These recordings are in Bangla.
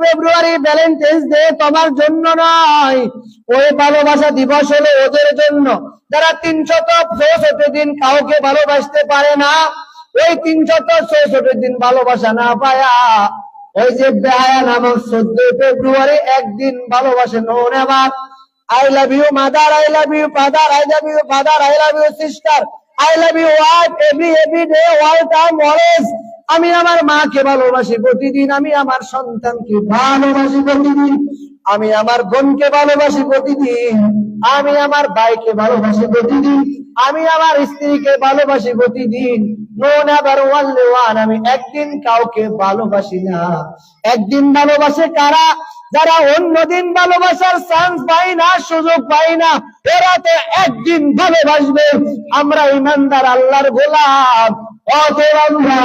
ফেব্রুয়ারি ভ্যালেন্টাইন্স ডে তোমার জন্য নয়, ওই ভালোবাসা দিবস হলো ওদের জন্য যারা 364 দিন কাউকে ভালোবাসতে পারে না। ওই 364 দিন ভালোবাসা না পায়া ওই যে বেহায়া নামক 14 ফেব্রুয়ারি একদিন ভালোবাসে no never. I love you mother, I love you father, I love you father, I love you sister, I love you wife, every day, all time, always. আমি আমার মাকে ভালোবাসি প্রতিদিন, আমি আমার সন্তানকে ভালোবাসি প্রতিদিন, আমি আমার বোনকে ভালোবাসি প্রতিদিন, আমি আমার ভাইকে ভালোবাসি প্রতিদিন, আমি আমার স্ত্রীকে ভালোবাসি প্রতিদিন। নো নেভার ওয়ানলি ওয়ান, আমি একদিন কাউকে ভালোবাসি না। একদিন ভালোবাসে কারা? যারা অন্যদিন ভালোবাসার চান্স পাই না, সুযোগ পাই না, এরা তো একদিন ভালোবাসবে। আমরা ইমানদার আল্লাহর গোলাম, অতএব আমরা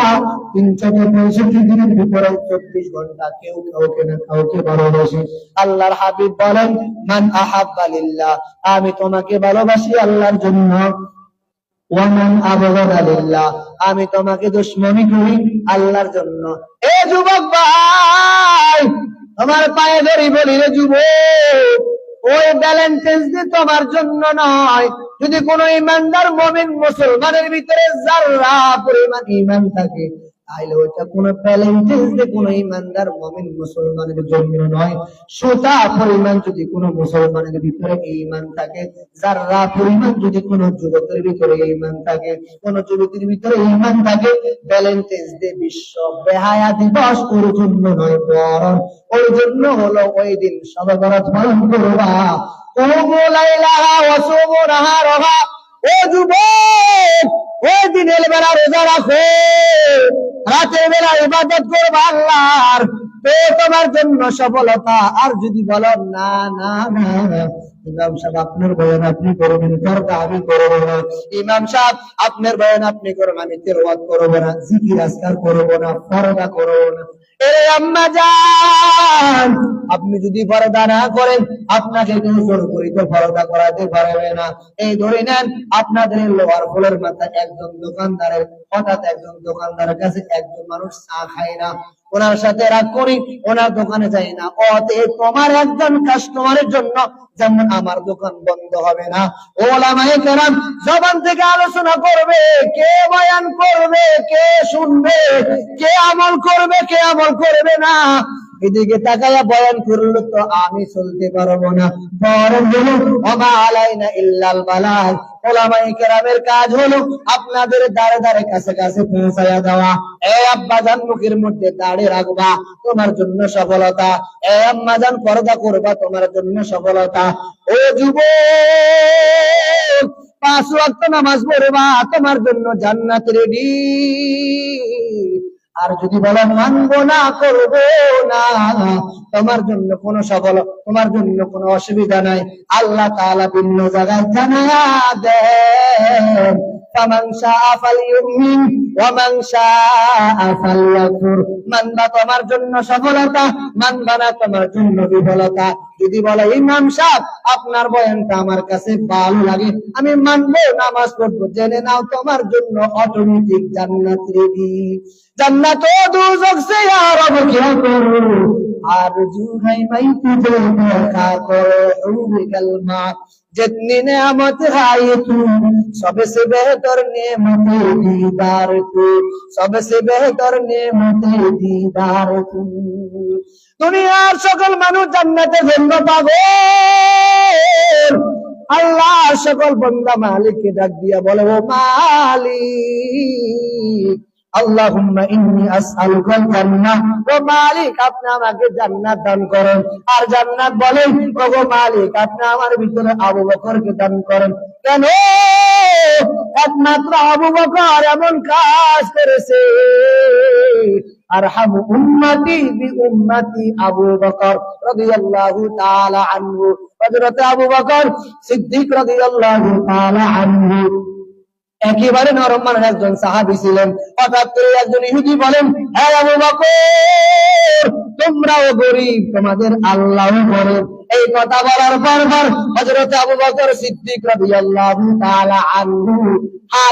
365 দিনের ভিতরে 24 ঘন্টা কেউ কাউকে না কাউকে ভালোবাসি। আল্লাহর হাবিব বলেন, মান আহাব্বা লিল্লাহ, আমি তোমাকে ভালোবাসি আল্লাহর জন্য, ওয়া মান আবগাদা লিল্লাহ, আমি তোমাকে দুশমনি করি আল্লাহর জন্য। এ যুবক ভাই, তোমার পায়ে ধরি বলি রে যুবক, ওই ভ্যালেন্টাইন্স ডে তোমার জন্য নয়। যদি কোন ইমানদার মুমিন মুসলমানের ভিতরে যারা পরিমাণ ঈমান থাকে, তাহলে ওইটা কোন ভ্যালেন্টাইন্স ডে কোন ইমানদার মুমিন মুসলমানের জন্য নয়। সুতা পরিমাণ যদি কোন মুসলমানের ভিতরে ঈমান থাকে, যারা পরিমাণ যদি কোন যুবকের ভিতরে ঈমান থাকে, কোন যুবতীর ভিতরে ঈমান থাকে, ভ্যালেন্টাইন্স ডে বিশ্ব বেহায়া দিবস ওর জন্য নয়, বরং ওর জন্য হলো ওই দিন শবে বরাত পালন করবা। কুমু লাইলাহা ওয়া সুমু নাহারাহা, ও যুবক, ওই দিনের বেলা রোজা রাখো, রাতের বেলা ইবাদত করবা আল্লাহর, তো তোমার জন্য সফলতা। আর যদি বলো না না না, ইমাম সাহেব আপনার বয়ান আপনি করবেন, পর্দা আমি করবো না, ইমাম সাহেব আপনার বয়ান আপনি করবেন, আমি তেলাওয়াত করবো না, জিকির আজকার করবো না, পর্দা করবো না। এরে আম্মা জান, আপনি যদি পর্দা না করেন, আপনাকে কেউ জোর করে তো পর্দা করাতে পারবে না। এই ধরে নেন, আপনাদের লোহার ফুলের মাথায় একজন দোকানদারের, হঠাৎ একজন দোকানদারের কাছে একজন মানুষ চা খায় না, ওনার সাথে রাগ করি, ওনার দোকানে যাই না। অতএব তোমার একজন কাস্টমারের জন্য যেমন আমার দোকান বন্ধ হবে না, ওলামায়ে কেরাম জবান থেকে আলোচনা করবে, কে বয়ান করবে, কে শুনবে, কে আমল করবে, কে আমল করবে না, এদিকে তাকায়া বয়ান করলো তো আমি চলতে পারবো না। বরং হলো ওমা আলাইনা ইল্লাল বালাগ, ওলামায়ে কেরামের কাজ হলো আপনাদের দাঁড়ে দাঁড়ে কাছে কাছে পৌঁছায়া দেওয়া। এ আব্বা জান, মুখের মধ্যে দাড়ি রাখবা, তোমার জন্য সফলতা। এ আম্মা জান, পর্দা করবা, তোমার জন্য সফলতা। ও যুবক, 5 ওয়াক্ত নামাজ পড়বা, তোমার জন্য জান্নাত রেডি। আর যদি বলো মানবো না, করবো না, তোমার জন্য কোনো সফল, তোমার জন্য কোনো অসুবিধা নাই। আল্লাহ তাআলা ভিন্ন জায়গায় জানায়া দেন, ফামান শাআ ফালইউমিন ওয়া মান শাআ ফালইয়াকফুর, মানবা তোমার জন্য সফলতা, মানবা না তোমার জন্য বিফলতা। যদি বলে ইমাম সাহেব আপনার বয়ানটা আমার কাছে ভালো লাগে, আমি মানবো, নামাজ পড়বো, জেনে নাও তোমার জন্য অটোমেটিক জান্নাত রেডি। জান্নাত ও দুজক সে আর অবকিয়া করো, আরজু है मैं तुझे देखा करो हुए कलमा, जितनी नेमत है तू सबसे बेहतर नेमत दीदार तू, सबसे बेहतर नेमत दीदार तू। দুনিয়ার সকল মানুষ জান্নাতের জন্য পাগল, আল্লাহ সকল বান্দা মালিককে ডাক দিয়া বলে, ও মালিক, আল্লাহুম্মা ইন্নী আসআলুকাল জান্নাহ, ও মালিক আপনি আমাকে জান্নাত দান করেন। আর জান্নাত বলেন, ওগো মালিক আপনি আমার ভিতরে আবু বকরকে দান করেন। কেন? একমাত্র আবু বকর এমন কাজ করেছে, আরহামু উম্মতি বি উম্মতি আবু বকর রাদিয়াল্লাহু তাআলা আনহু, হযরত আবু বকর সিদ্দিক রাদিয়াল্লাহু তাআলা আনহু একেবারে নরম মানের একজন সাহাবী ছিলেন। হঠাৎ করে একজন ইহুদি বলেন, হে আবু বকর, তোমরাও গরীব, তোমাদের আল্লাহও গরীব, এই কথা বলার পর হযরত আবু বকর সিদ্দিক রাদিয়াল্লাহু তাআলা আনহু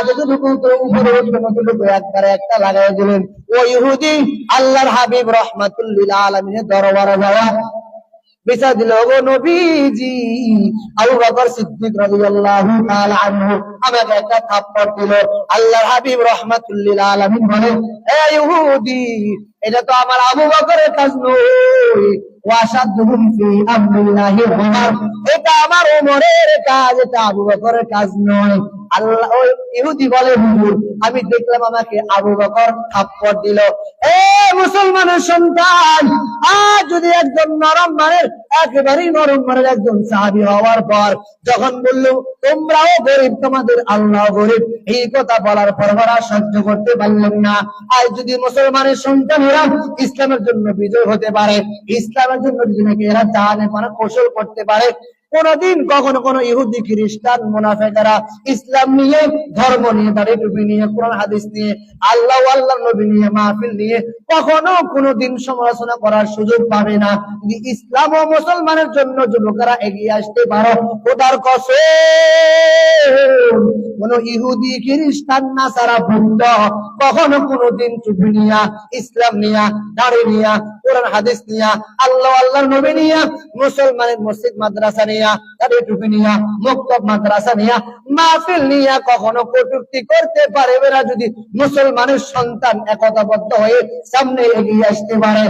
যতটুকু উপরে উঠবে ততটুকু একবারে একটা লাগাই দিলেন। ওই ইহুদি আল্লাহর হাবিব রাহমাতুল লিল আলামিনের দরবারে যাওয়া বিচার দিল, গো নবীজি, আবু বকর সিদ্দিক রাদিয়াল্লাহু তাআলা আনহু আমাকে একটা থাপ্পড় দিল। আল্লাহর হাবিব রাহমাতুল লিল আলামিন বলে, হে ইহুদি, এটা তো আমার আবু বকরের কাজ নয়, ওয়াশাদুহুম ফি আমরিল্লাহি ওমর, এটা আমার ওমরের কাজ, এটা আবু বকরের কাজ নয়। আল্লাহ ওই ইহুদি বলে, হুজুর, আমি দেখলাম আমাকে আবু বকর থাপ্পড় দিল। এ মুসলমানের সন্তান, আজ যদি একজন নরম মানের, একেবারেই নরম মানের একজন সাহাবী হওয়ার পর যখন বলল তোমরাও গরিব, তোমাদের আল্লাহ গরিব, এই কথা বলার পর ওরা সহ্য করতে পারলেন না। আজ যদি মুসলমানের সন্তানেরা ইসলামের জন্য বিজয় হতে পারে, ইসলামের জন্য যদি নাকি এরা জানে মানে কৌশল করতে পারে, কোনদিন কখনো কোন ইহুদি খ্রিস্টান মুনাফিকরা ইসলাম নিয়ে, ধর্ম নিয়ে, দাড়ি টুপি নিয়ে, কোরআন হাদিস নিয়ে, আল্লাহ আল্লাহর নবী নিয়ে, মাহফিল নিয়ে কখনো কোনদিন সমালোচনা করার সুযোগ পাবে না। যদি ইসলাম ও মুসলমানের জন্য যুবকেরা এগিয়ে আসতে পারো, খোদার কসম কোন ইহুদি খ্রিস্টান নাসারা বুদ্ধ কখনো কোনদিন টুপি নিয়া, ইসলাম নিয়া, দাড়ি নিয়া, কোরআন হাদিস নিয়া, আল্লাহ আল্লাহর নবী নিয়া, মুসলমানের মসজিদ মাদ্রাসা নিয়া, দাড়ি টুপি নিয়া, মক্তব মাদ্রাসা নিয়া, মাহফিল নিয়া কখনো কটূক্তি করতে পারবে না যদি মুসলমানের সন্তান একতাবদ্ধ হয়ে সামনে এগিয়ে আসতে পারে।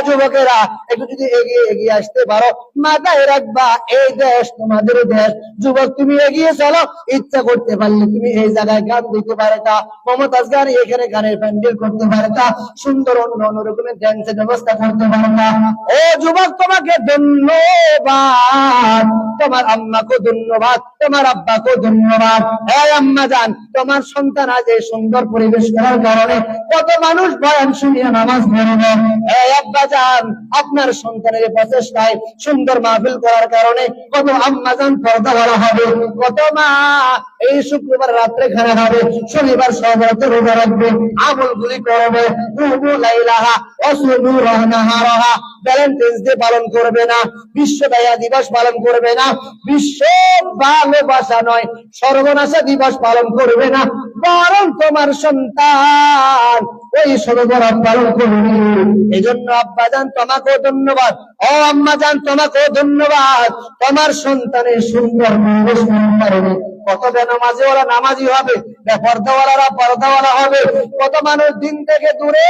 যুবকেরা একটু যদি এগিয়ে আসতে পারো, মাথায় রাখবা এই দেশ তোমাদের দেশ। যুবক, তুমি এগিয়ে চলো, ইচ্ছা করতে পারলে তুমি এই জায়গায় গান দিতে পারতা, মমতাজ গান এখানে গানের প্যান্ডেল করতে পারতা, সুন্দর অন্য অন্য রকমের ড্যান্সের ব্যবস্থা করতে পারতা। ও যুবক, তোমাকে ধন্যবাদ, তোমার আম্মাকে ধন্যবাদ, তোমার আব্বাকে ধন্যবাদ। আম্মা জান, তোমার সন্তান আজ এই সুন্দর পরিবেশ করার কারণে কত মানুষ বয়ান শুনিয়ে নামাজ পড়বে। আব্বা জান, আপনার সন্তানের প্রচেষ্টায় সুন্দর মাহফিল করার কারণে কত আম্মা জান পর্দাওয়ালা হবে, কত মা এই শুক্রবার রাত্রে খানা খাবে, শনিবার সহবরাত রোজা রাখবে, আমলগুলি করবে, ভ্যালেন্টাইন্স ডে পালন করবে না, বিশ্ব দায়া দিবস পালন করবে না, বিশ্ব ভালোবাসা নয় সর্বনাশা দিবস পালন করবে না, বরং তোমার সন্তান ওই সর্বরাত পালন করবে। এই জন্য আব্বা জান তোমাকেও ধন্যবাদ, ও আম্মা জান তোমাকেও ধন্যবাদ, তোমার সন্তানের সুন্দর পরিবেশ কারণে কত বেনামাজিওয়ালা নামাজি হবে, পর্দাওয়ালারা পর্দাওয়ালা হবে, কত মানুষ দিন থেকে দূরে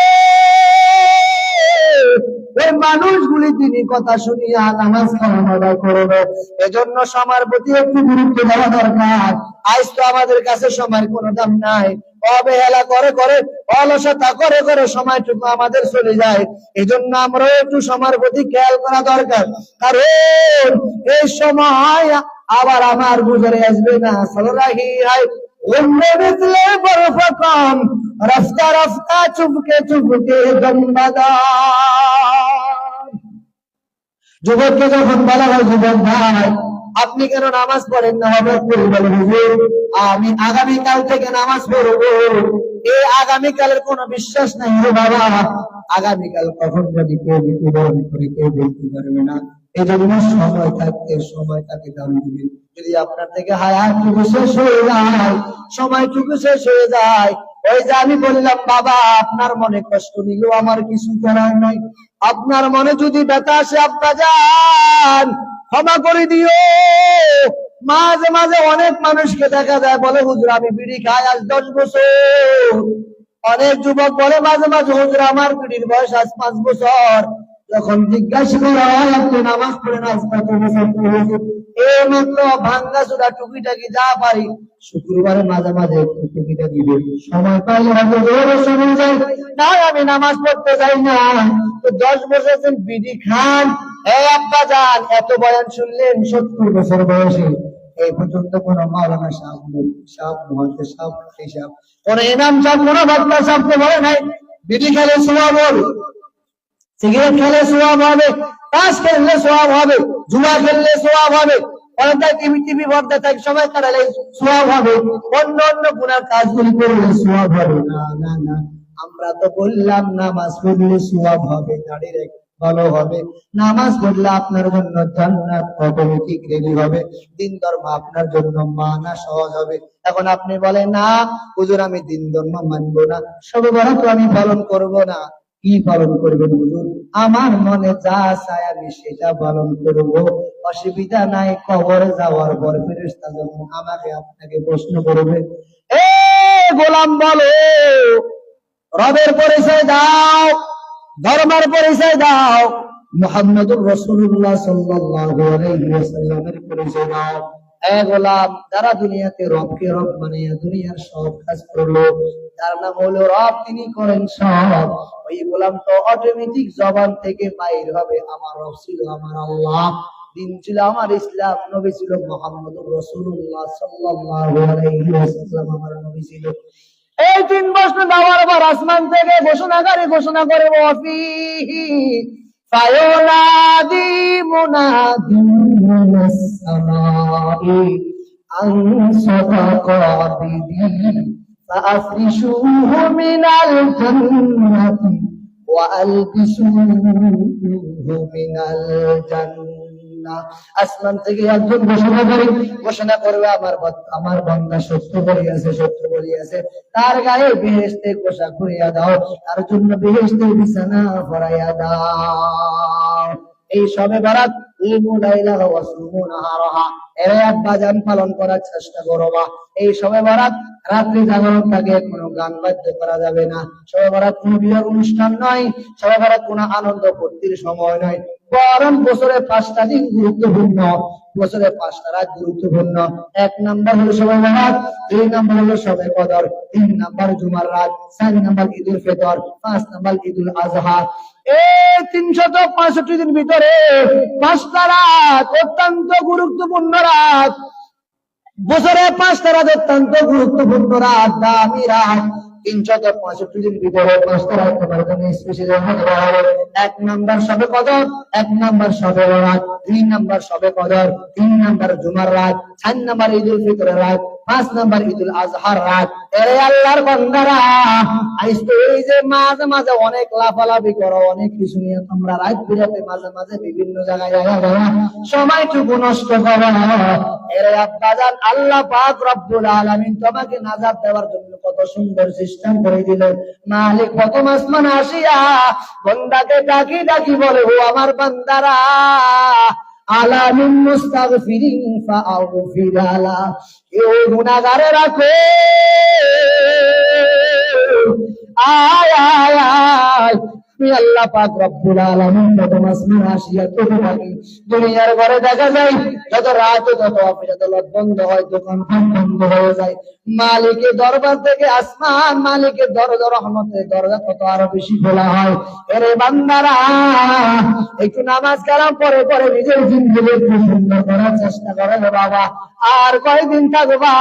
ওই মানুষগুলি তিনি কথা শুনিয়া নামাজ কালাম করবে। এজন্য সময়ের প্রতি একটু গুরুত্ব দেওয়া দরকার। আজ তো আমাদের কাছে সময়ের কোনো দাম নাই, অবহেলা করে করে, অলসতা করে করে সময়টুকু আমাদের চলে যায়। এই জন্য আমরা একটু সময়ের প্রতি খেয়াল করা দরকার, কারণ এই সময় আবার আমার গুজরে আসবে না। সলরাহি হয় উম্মে বিসলে বরফ কম, রাস্তা রাস্তা চুপকে চুপকে গম্বাদা। যুবককে যখন বলা হয়, যুবক ভাই আপনি কেন নামাজ পড়েন না? হবে বলে, হুজুর আমি আগামীকাল থেকে নামাজ পড়বো। এই আগামীকালের কোন বিশ্বাস নাই রে বাবা, আগামীকাল কখন যদি কেউ মৃত্যুবরণ করে কেউ বলতে পারবে না। এই জন্য সময় থাকতে সময়টাকে দাম দিবেন। যদি আপনার থেকে হায়াতটুকু শেষ হয়ে যায়, সময়টুকু শেষ হয়ে যায়, ওই যে আমি বললাম বাবা, আপনার মনে কষ্ট নিলেও আমার কিছু করার নাই। আপনার মনে যদি ব্যথা আসে, আব্বা জান ক্ষমা করে দিও। মাঝে মাঝে অনেক মানুষকে দেখা যায় বলে, হুজুর আমি বিড়ি খাই আজ 10 বছর। অনেক যুবক বলে মাঝে মাঝে, হুজুর আমার বিড়ির বয়স আজ 5 বছর। যখন জিজ্ঞাসা করা হয় আপনি নামাজ পড়েন আজ কত বছর? এই মাত্র ভাঙ্গা চোরা টুকিটাকি যা পারি শুক্রবারে মাঝে মাঝে টুকিটাকি সময় পাইলে সময় যায় না, আমি নামাজ পড়তে যাই না। তো 10 বছর বিড়ি খান। আব্বা জান এত বয়ান শুনলেন 70 বছর বয়সে, এই পর্যন্ত কোন মাওলানা সাহেব, মুহাদ্দিস সাহেব, কোন ইমাম সাহেব, কোন বক্তা সাহেবকে বলে নাই বিড়ি খেলে সওয়াব হবে, সিগারেট খেলে সওয়াব হবে, তাস খেললে সওয়াব হবে, জুয়া খেললে সওয়াব হবে, টিভি পর্দা থেকে সময় কাটালে সওয়াব হবে, অন্য অন্য গুনার কাজগুলি করলে সওয়াব হবে না। না না, আমরা তো বললাম নামাজ পড়লে সওয়াব হবে, দাঁড়িয়ে ভালো হবে। নামাজ পড়লে আপনার জন্য জান্নাত অটোমেটিক রেডি হবে। দিন ধর্ম আপনার জন্য মানা সহজ হবে। এখন আপনি বলেন, না হুজুর আমি দিন ধর্ম মানবো না, শবে বরাত তো আমি পালন করব না। কি পালন করবেন হুজুর? আমার মনে যা চায় আমি সেটা পালন করব, অসুবিধা নাই। কবরে যাওয়ার পর ফেরেশতা যখন আমাকে আপনাকে প্রশ্ন করবে, এ গোলাম বলো রবের পরিচয় দাও, ধর্মের পরিচয় দাও, মুহাম্মদুর রাসূলুল্লাহ সাল্লাল্লাহু আলাইহি ওয়াসাল্লামের পরিচয় দাও। এ গোলাম, যারা দুনিয়াতে রবকে রব বানিয়ে দুনিয়ার সব কাজ করলো, যার নাম হলো রব, তিনি করেন সব, ওই গোলাম তো অটোমেটিক জবান থেকে বাইর হবে, আমার রব ছিল আমার আল্লাহ, দিন ছিল আমার ইসলাম, নবী ছিল মুহাম্মদুর রাসূলুল্লাহ সাল্লাল্লাহু আলাইহি ওয়াসাল্লাম আমার নবী ছিল। এই তিন প্রশ্ন দেওয়ার পর আসমান থেকে ঘোষণা করে ওয়াফিহি ফায়ুনাদি মুনাদি মিনাস সামাই আন সাদাকা বিদি ফাআফরিশুহু মিনাল জান্নাতি ওয়া আলবিসুহু মিনাল জান্নাহ। আসমান থেকে একজন ঘোষণা করবে আমার বান্দা সত্য বলিয়াছে, তার গায়ে বেহেশতে পোশাক পরিয়া দাও, তার জন্য বেহেশতে বিছানা পরাইয়া দাও। এই শবে বরাত বাজান পালন করার চেষ্টা করো। এই শবে বরাত রাত্রি জাগরণ থাকে, কোনো গান বাদ্য করা যাবে না। শবে বরাত কোনো বিয়ের অনুষ্ঠান নয়, শবে বরাত কোনো আনন্দ ফুর্তির সময় নয়, বরং বছরে 5টা দিন গুরুত্বপূর্ণ, বছরে 5টা রাত গুরুত্বপূর্ণ। 1 নাম্বার হলো শবে বরাত, 2 নাম্বার হলো শবে কদর, 3 নাম্বার জুমার রাত, 4 নাম্বার ঈদুল ফিতর, 5 নাম্বার ঈদুল আজহা। এই 365 দিন ভিতরে 5টা রাত অত্যন্ত গুরুত্বপূর্ণ রাত, বছরে 5টা রাত অত্যন্ত গুরুত্বপূর্ণ রাত, দামি রাত। 365 দিন ভিতরে 5টা রাত তোমার জন্য স্পেশাল হতে হবে। 1 নাম্বার শবে কদর, 1 নাম্বার শবে বরাত, 2 নাম্বার শবে কদর, 3 নাম্বার জুমার রাত, 4 নাম্বার ঈদুল ফিতরের রাত, 5 নাম্বার ঈদুল আজহার রাত। এরে আল্লাহর বান্দারা, আইস তো এই যে মাঝে মাঝে অনেক লাফালাফি করো, অনেক কিছু নিয়ে তোমরা রাত বিরাতে মাঝে মাঝে বিভিন্ন জায়গায় সময়টুকু নষ্ট করো। এরে আব্বাজান, আল্লাহ পাক রব্বুল আলামিন তোমাকে নাজাত দেওয়ার জন্য কত সুন্দর সিস্টেম করে দিলেন। মালিক প্রথম আসমানে আসিয়া বান্দাকে ডাকি বলে, ও আমার বান্দারা, আলামিন মুস্তাগফিরিন ফাআগফির আলা, কেউ গুনাহগারে রাখো, আয় আয় আয়। আল্লাহ পাক রব্বুল আলামিন প্রথম আসমানে আসিয়া তবু ডাকি। দুনিয়ার ঘরে দেখা যায় যত রাত তত অফিস বন্ধ হয়, দোকান বন্ধ হয়ে যায়, মালিকের দরবার থেকে আসমান, মালিকের দরজা রহমতের দরজা কত আরো বেশি খোলা হয়। এরে বান্দারা, একটু নামাজ কালাম পরে পরে নিজের জিন্দেগি একটু সুন্দর করার চেষ্টা করে বাবা। আর কয়দিন থাকবা?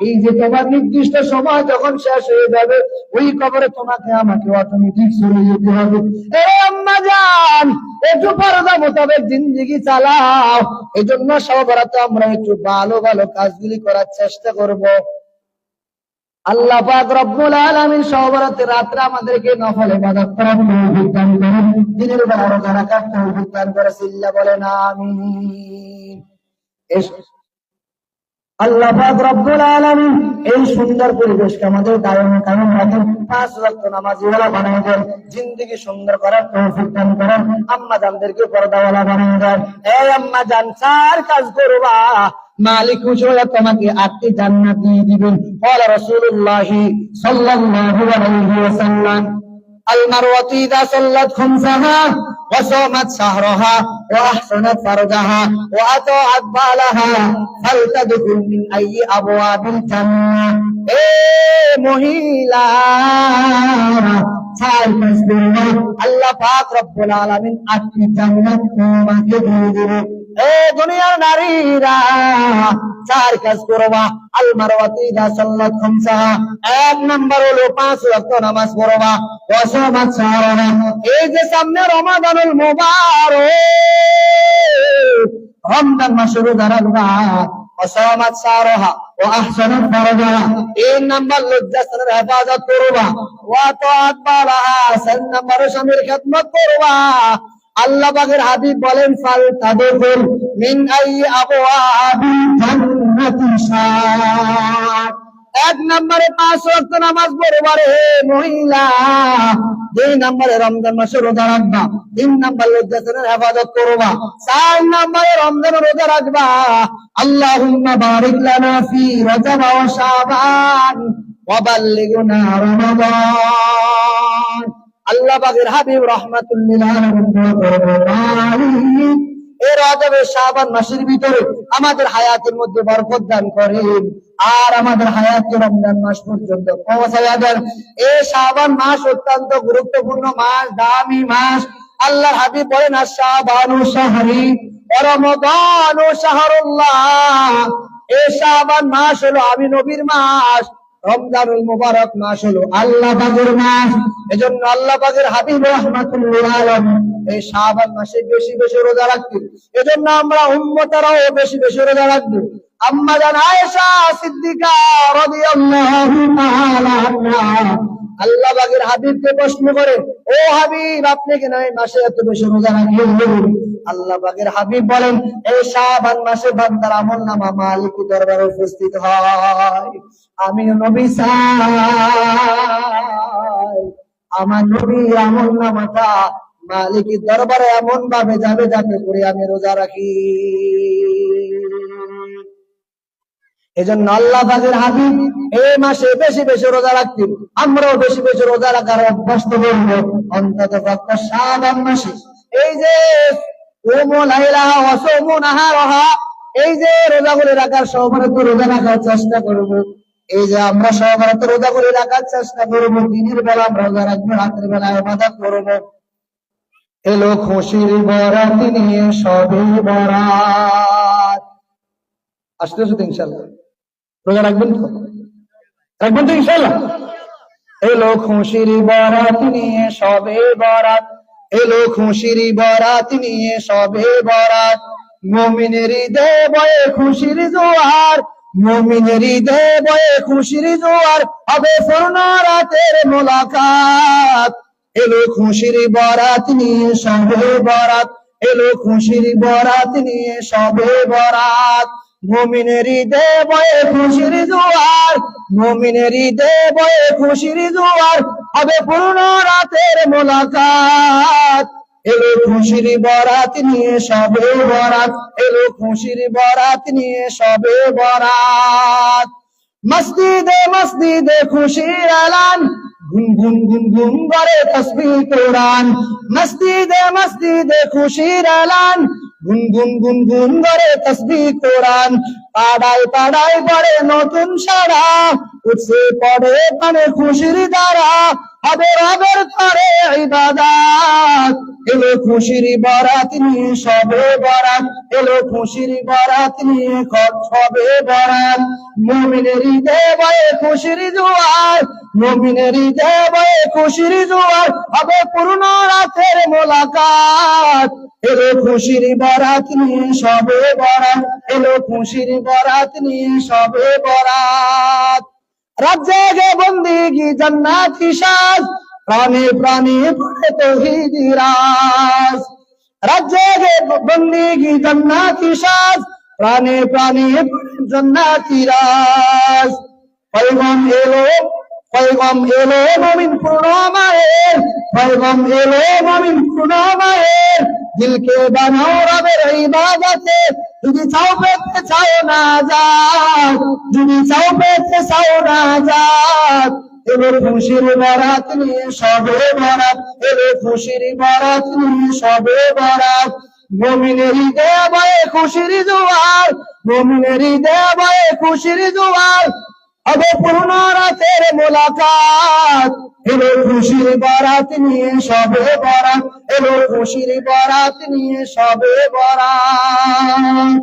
এই যে তোমার নির্দিষ্ট সময় যখন শেষ হয়ে যাবে, ওই কবরে তোমাকে আমাকে অটোমেটিক চলে যেতে হবে। এ আম্মা জান, একটু পর্দা মোতাবেক জিন্দেগি চালাও। এই জন্য শবে বরাতে আমরা একটু ভালো ভালো কাজগুলি করার চেষ্টা করব। আল্লাহ পাক রব্বুল আলামিন শবে বরাতের রাতে আমাদেরকে নফল ইবাদত করার তৌফিক দান করেন, দিনের বেলা রোজা রাখার তৌফিক দান করেন। সিল্লা বলেন আমিন। আল্লাহ পাক রব্বুল আলামিন এই সুন্দর পরিবেশকে আমাদের দায়ম কায়েম রাখেন, 5 ওয়াক্ত নামাজিওয়ালা বানায় দেন, জিন্দেগি সুন্দর করার তৌফিক দান করেন, আম্মা জানদেরকে পর্দাওয়ালা বানায় দেন। এই আম্মা জান, 4 কাজ করবা, মালিক খুশি হয়ে তোমাকে 8টি জান্নাত দিয়ে দিবেন। ক্বালা রাসূলুল্লাহ সাল্লাল্লাহু আলাইহি ওয়াসাল্লাম, المرأة إذا صلت خمسها وصامت شهرها وأحسنت فرجها وأطاعت بالها فلتدخل من أي أبواب الجنة। মহিলা আল্লাহ পাক রব্বুল আলামিন 8টি জান্নাত তোমাকে দিয়ে দিবে। দুনিয়ার নারীরা 4 কাজ করবা। আল মারওয়াতি ইযা সাল্লাত খামসাহা, 1 নাম্বার হলো 5 ওয়াক্ত নামাজ পড়বা। ওয়াসামাত শাহরাহা, এই যে সামনে রমাদানুল মুবারক, রমজান মাসে রোজা রাখবা। وصامت شهرها واحسنت فرجها 3 নাম্বার লজ্জাস্থানের হেফাজত করবা ওয়াতাআত বালাহা 4 নাম্বার স্বামীর খেদমত করবা আল্লাহ পাকের হাবিব বলেন ফাল তাদখুল মিন আই আবওয়াবিল জান্নাতি শাআত 1 নম্বরে 5 ওয়াক্ত নামাজ পড়বা রে মহিলা 2 নম্বরে রমজান মাসে রোজা রাখবা 3 নম্বর লজ্জাস্থানের হেফাজত করবা 4 নম্বরে রমজান রোজা রাখবা আল্লাহুম্মা বারিক লানা ফি রজব ওয়া শাবান ওয়া বাল্লিগনা রমাদান আল্লাহ পাকের হাবিব রাহমাতুল লিল আলামিন এই রজব ও শাবান মাসের ভিতরে আমাদের হায়াতের মধ্যে বরকত দান করেন আর আমাদের হায়াতকে রমজান মাস পর্যন্ত পৌঁছায়া দেন এই শাবান মাস অত্যন্ত গুরুত্বপূর্ণ মাস দামি মাস আল্লাহর হাবিব বলেন শাবানু শাহরি ওয়া রমাদানু শাহরুল্লাহ এই শাবান মাস হলো আমি নবীর মাস রমজানুল মুবারক মাস হলো আল্লাহ পাকের মাস এজন্য আল্লাহ পাকের হাবিব রাহমাতুল লিল আলামিন এই শাবান মাসে বেশি বেশি রোজা রাখতেন এজন্য আমরা উম্মতরাও বেশি বেশি রোজা রাখব আম্মা জান আয়েশা সিদ্দিকা রাদিয়াল্লাহু তাআলা আনহা আল্লাহ পাকের হাবিবকে প্রশ্ন করে ও হাবিব আপনি কেন এই মাসে এত বেশি রোজা রাখেন আল্লাহ পাকের হাবিব বলেন এই শাবান মাসে বান্দার আমলনামা মালিকের দরবারে উপস্থিত হয় আমি নবী চাই আমার নবীর আমলনামাটা মালিকের দরবারে এমন ভাবে যাবে যাতে করে আমি রোজা রাখি এজন্য আল্লাহ পাকের হাবিব এই মাসে বেশি বেশি রোজা রাখতেন আমরাও বেশি বেশি রোজা রাখার অভ্যাস করব অন্তত পক্ষে শাবান মাসে এই যে ওমো লাইলাহা ওয়া সুমু নাহারাহা এই যে রোজাগুলো রাখার সহবরত রোজা রাখার চেষ্টা করব এই যে আমরা সহবরত রোজাগুলো রাখার চেষ্টা করব দিনের বেলা আমরা রোজা রাখবো রাতের বেলা ইবাদত করব এলো খুশির বরাত নিয়ে সবে বরাত আসতেছে তো ইনশাআল্লাহ রোজা রাখবেন তো ইনশাআল্লাহ এলো খুশির বরাত নিয়ে সবে বরাত এলো খুশির বরাত নিয়ে সবে বরাত মুমিনের হৃদয়ে বয়ে খুশির জোয়ার মুমিনের হৃদয়ে বয়ে খুশির জোয়ার হবে পূর্ণ রাতের মোলাকাত এলো খুশির বরাত নিয়ে সবে বরাত এলো খুশির বরাত নিয়ে সবে বরাত মুমিনের হৃদয়ে বয়ে খুশির জোয়ার মুমিনের হৃদয়ে বয়ে খুশির জোয়ার হবে পূর্ণ রাতের মোলাকাত এলো খুশির বরাত নিয়ে সবে বরাত এলো খুশির বরাত নিয়ে সবে বরাত মসজিদে মসজিদে খুশির এলান গুন গুন গুন গুন করে তাসবিহ কোরআন মসজিদে মসজিদে খুশির এলান গুন গুন গুন গুন করে তাসবিহ কোরআন পাড়ায় পাড়ায় পড়ে নতুন সারা উঠছে পড়ে মানে খুশির দ্বারা হবে রবের ঘরে ইবাদত এলো খুশির বরাত নিয়ে সবে বরাত এলো খুশির বরাত নিয়ে সবে বরাত মুমিনের হৃদয়ে বয়ে খুশির জোয়ার মুমিনের হৃদয়ে বয়ে খুশির জোয়ার হবে পূর্ণ রাতের মোলাকাত এলো খুশির বরাত নিয়ে সবে বরাত এলো খুশির বরাত নিয়ে সবে বরাত রাত জেগে বন্দিগি জান্নাতি সাজ প্রাণে প্রাণে পড়ে তাওহীদি রাজ রাত জেগে বন্দিগি জান্নাতি সাজ প্রাণে প্রাণে পড়ে জান্নাতি রাজ পয়গম এলো মুমিন পূর্ণ মায়ের পয়গম এলো মুমিন পূর্ণ মায়ের দিলকে বানাও রবের ইবাদতে যদি চাও পেতে চাও না যাও যদি চাও পেতে চাও না যাও এলো খুশির বরাত নিয়ে সবে বরাত এলো খুশির বরাত নিয়ে সবে বরাত মুমিনের হৃদয়ে বয়ে খুশির জোয়ার মুমিনের হৃদয়ে বয়ে খুশির জোয়ার হবে পূর্ণ রাতের মোলাকাত এলো খুশির বরাত নিয়ে সবে বরাত এলো খুশির বরাত নিয়ে সবে বরাত